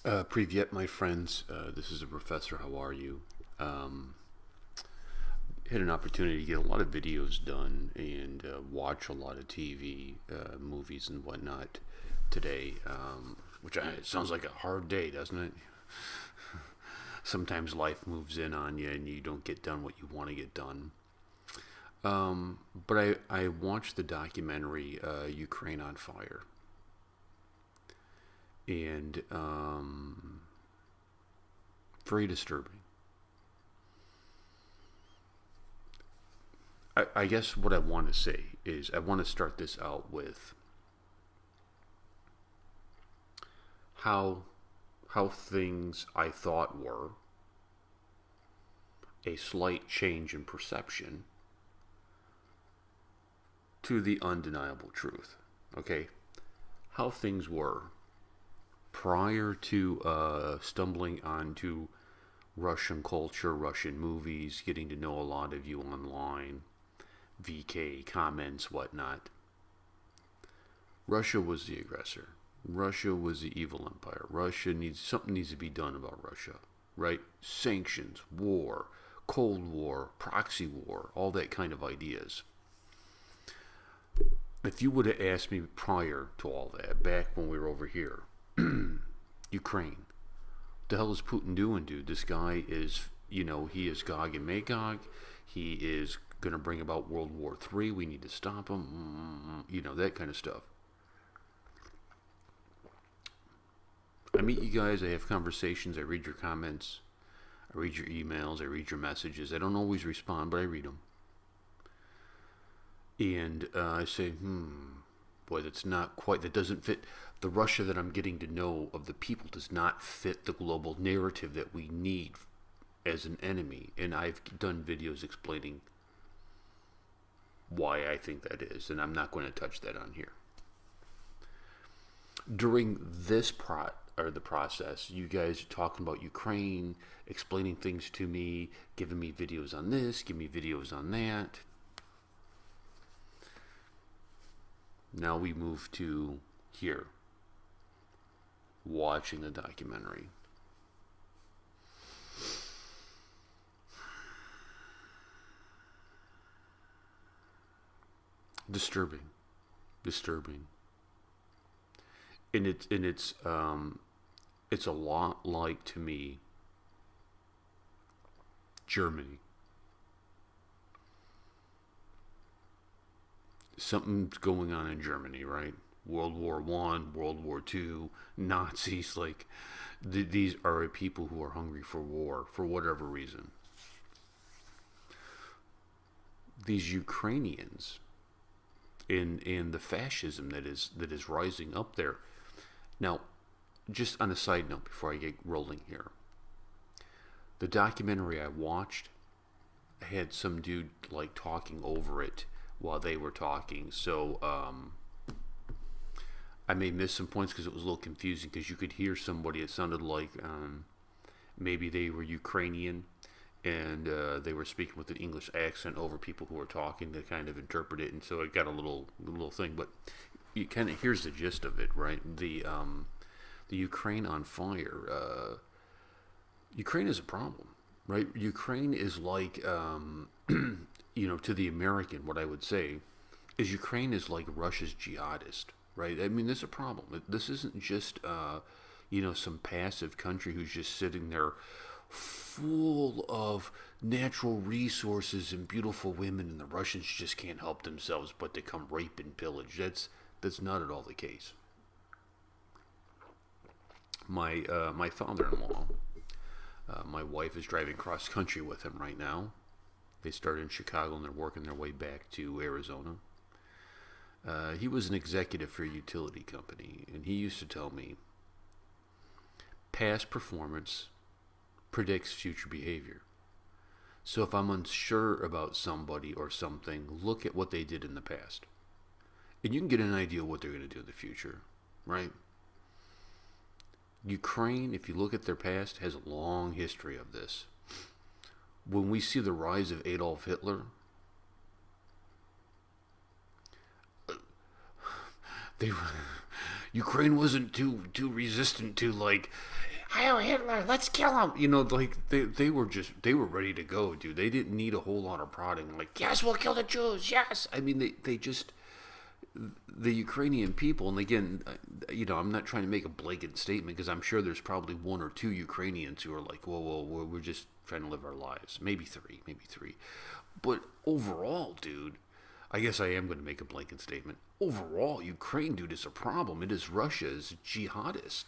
Privyet, my friends. This is a professor. How are you? Um, Had an opportunity to get a lot of videos done and watch a lot of TV, movies, and whatnot today. It sounds like a hard day, doesn't it? Sometimes life moves in on you and you don't get done what you want to get done. But I watched the documentary Ukraine on Fire, and very disturbing. I guess what I want to say is I want to start this out with how how things I thought were a slight change in perception to the undeniable truth. Okay, how things were prior to stumbling onto Russian culture, Russian movies, getting to know a lot of you online, VK comments, whatnot. Russia was the aggressor. Russia was the evil empire. Something needs to be done about Russia, right? Sanctions, war, Cold War, proxy war, all that kind of ideas. If you would have asked me prior to all that, back when we were over here, Ukraine, what the hell is Putin doing, dude? This guy is, he is Gog and Magog. He is going to bring about World War III. We need to stop him. That kind of stuff. I meet you guys. I have conversations. I read your comments. I read your emails. I read your messages. I don't always respond, but I read them. And I say, boy, that doesn't fit. The Russia that I'm getting to know of the people does not fit the global narrative that we need as an enemy. And I've done videos explaining why I think that is, and I'm not going to touch that on here. During the process, you guys talking about Ukraine, explaining things to me, giving me videos on this, give me videos on that. Now we move to here, watching the documentary. Disturbing, and it's a lot like, to me, Germany. Something's going on in Germany, right? World War One, World War Two, Nazis. Like these are people who are hungry for war for whatever reason. These Ukrainians, in the fascism that is rising up there. Now, just on a side note, before I get rolling here, the documentary I watched had some dude like talking over it while they were talking, so I may miss some points because it was a little confusing, because you could hear somebody. It sounded like maybe they were Ukrainian, and they were speaking with an English accent over people who were talking to kind of interpret it, and so it got a little thing. But you kind of, here's the gist of it, right? The Ukraine on fire. Ukraine is a problem, right? Ukraine is like, to the American, what I would say is Ukraine is like Russia's jihadist, right? I mean, there's a problem. This isn't just, some passive country who's just sitting there full of natural resources and beautiful women, and the Russians just can't help themselves but to come rape and pillage. That's not at all the case. My father-in-law, my wife is driving cross country with him right now. They started in Chicago and they're working their way back to Arizona. He was an executive for a utility company, and he used to tell me, past performance predicts future behavior. So if I'm unsure about somebody or something, look at what they did in the past. And you can get an idea of what they're going to do in the future, right? Ukraine, if you look at their past, has a long history of this. When we see the rise of Adolf Hitler, they Ukraine wasn't too resistant to, like, Heil Hitler, let's kill him. You know, like they were ready to go, dude. They didn't need a whole lot of prodding. Like, yes, we'll kill the Jews. Yes. I mean, they just the Ukrainian people, and again, I'm not trying to make a blanket statement because I'm sure there's probably one or two Ukrainians who are like, whoa, we're just trying to live our lives. Maybe three. But overall, dude, I guess I am going to make a blanket statement. Overall, Ukraine, dude, is a problem. It is Russia's jihadist.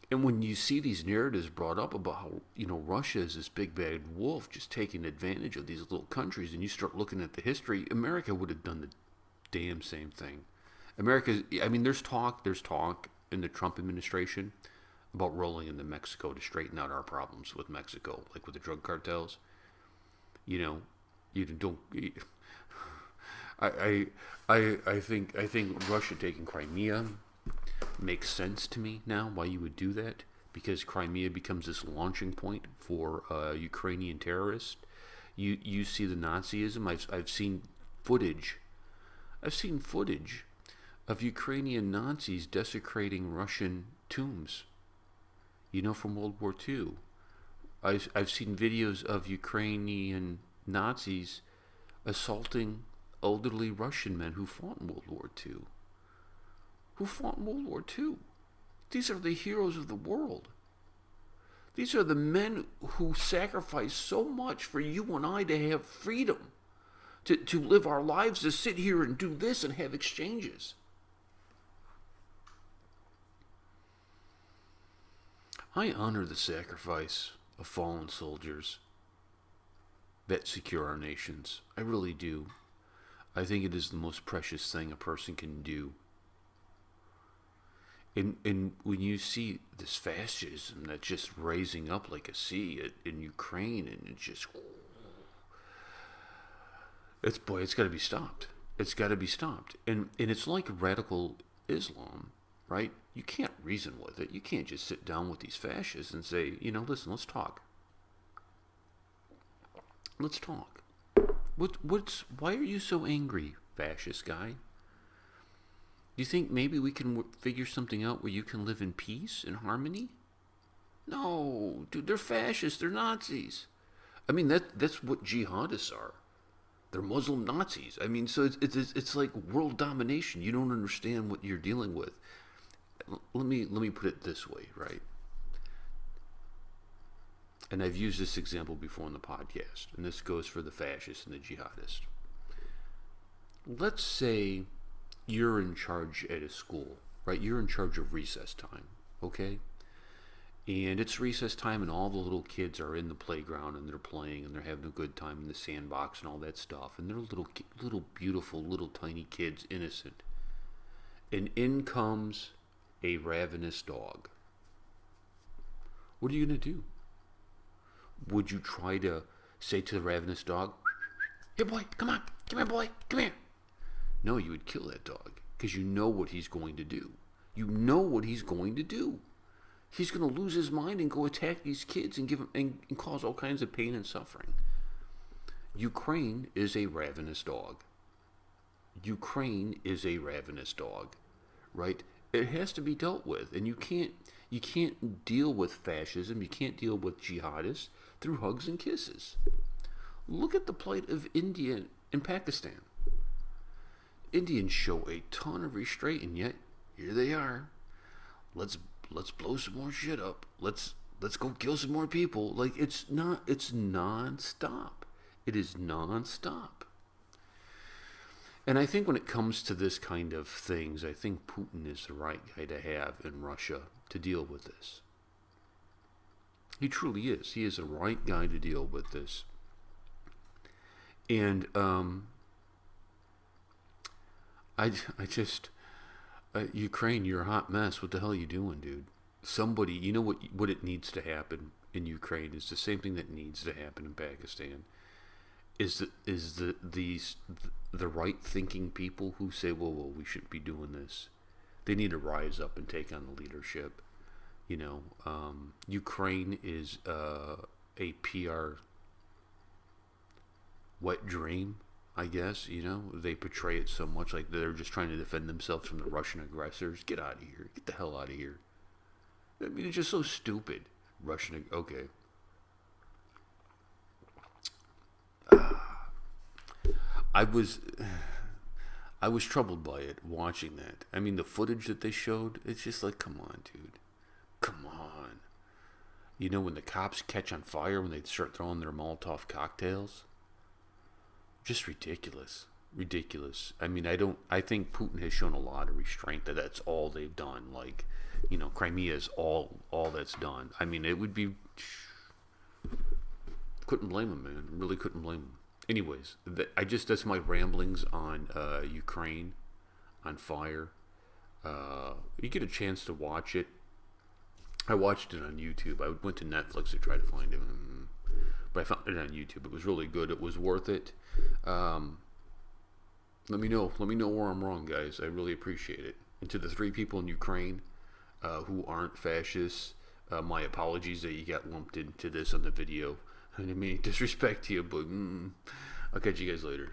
And when you see these narratives brought up about how, Russia is this big bad wolf just taking advantage of these little countries, and you start looking at the history, America would have done the damn same thing. There's talk in the Trump administration about rolling into Mexico to straighten out our problems with Mexico, like with the drug cartels. You don't. I think Russia taking Crimea makes sense to me now. Why you would do that? Because Crimea becomes this launching point for Ukrainian terrorists. You see the Nazism. I've seen footage. I've seen footage of Ukrainian Nazis desecrating Russian tombs, from World War II. I've seen videos of Ukrainian Nazis assaulting elderly Russian men who fought in World War II. These are the heroes of the world. These are the men who sacrificed so much for you and I to have freedom. To live our lives, to sit here and do this and have exchanges. I honor the sacrifice of fallen soldiers that secure our nations. I really do. I think it is the most precious thing a person can do. And when you see this fascism that's just raising up like a sea in Ukraine, and it's just... it's got to be stopped. It's got to be stopped. And it's like radical Islam, right? You can't reason with it. You can't just sit down with these fascists and say, listen, let's talk. Let's talk. Why are you so angry, fascist guy? Do you think maybe we can figure something out where you can live in peace and harmony? No, dude, they're fascists. They're Nazis. I mean, that's what jihadists are. They're Muslim Nazis. I mean, so it's like world domination. You don't understand what you're dealing with. Let me put it this way, right? And I've used this example before in the podcast, and this goes for the fascists and the jihadists. Let's say you're in charge at a school, right? You're in charge of recess time, okay? And it's recess time, and all the little kids are in the playground, and they're playing, and they're having a good time in the sandbox and all that stuff. And they're little beautiful, little tiny kids, innocent. And in comes a ravenous dog. What are you going to do? Would you try to say to the ravenous dog, "Hey boy, come on, come here boy, come here"? No, you would kill that dog, because you know what he's going to do. You know what he's going to do. He's going to lose his mind and go attack these kids and give them and cause all kinds of pain and suffering. Ukraine is a ravenous dog. Ukraine is a ravenous dog, right? It has to be dealt with, and you can't deal with fascism. You can't deal with jihadists through hugs and kisses. Look at the plight of India and Pakistan. Indians show a ton of restraint, and yet here they are. Let's blow some more shit up. Let's go kill some more people. Like, it's nonstop. It is nonstop. And I think when it comes to this kind of things, I think Putin is the right guy to have in Russia to deal with this. He truly is. He is the right guy to deal with this. And Ukraine, you're a hot mess. What the hell are you doing, dude? Somebody, you know what it needs to happen in Ukraine is the same thing that needs to happen in Pakistan. Is the right thinking people who say, well, we shouldn't be doing this. They need to rise up and take on the leadership. Ukraine is a PR wet dream, I guess. They portray it so much like they're just trying to defend themselves from the Russian aggressors. Get out of here. Get the hell out of here. I mean, it's just so stupid. Russian, okay. I was, I was troubled by it watching that. I mean, the footage that they showed, it's just like, come on, dude, come on. You know, when the cops catch on fire when they start throwing their Molotov cocktails, just ridiculous, ridiculous. I mean, I think Putin has shown a lot of restraint. That's all they've done. Like, you know, Crimea is all that's done. I mean, it would be. Couldn't blame him, man. Really couldn't blame him. Anyways, that's my ramblings on Ukraine, on fire. You get a chance to watch it. I watched it on YouTube. I went to Netflix to try to find it, but I found it on YouTube. It was really good. It was worth it. Let me know. Let me know where I'm wrong, guys. I really appreciate it. And to the 3 people in Ukraine who aren't fascists, my apologies that you got lumped into this on the video. I didn't mean disrespect to you, but I'll catch you guys later.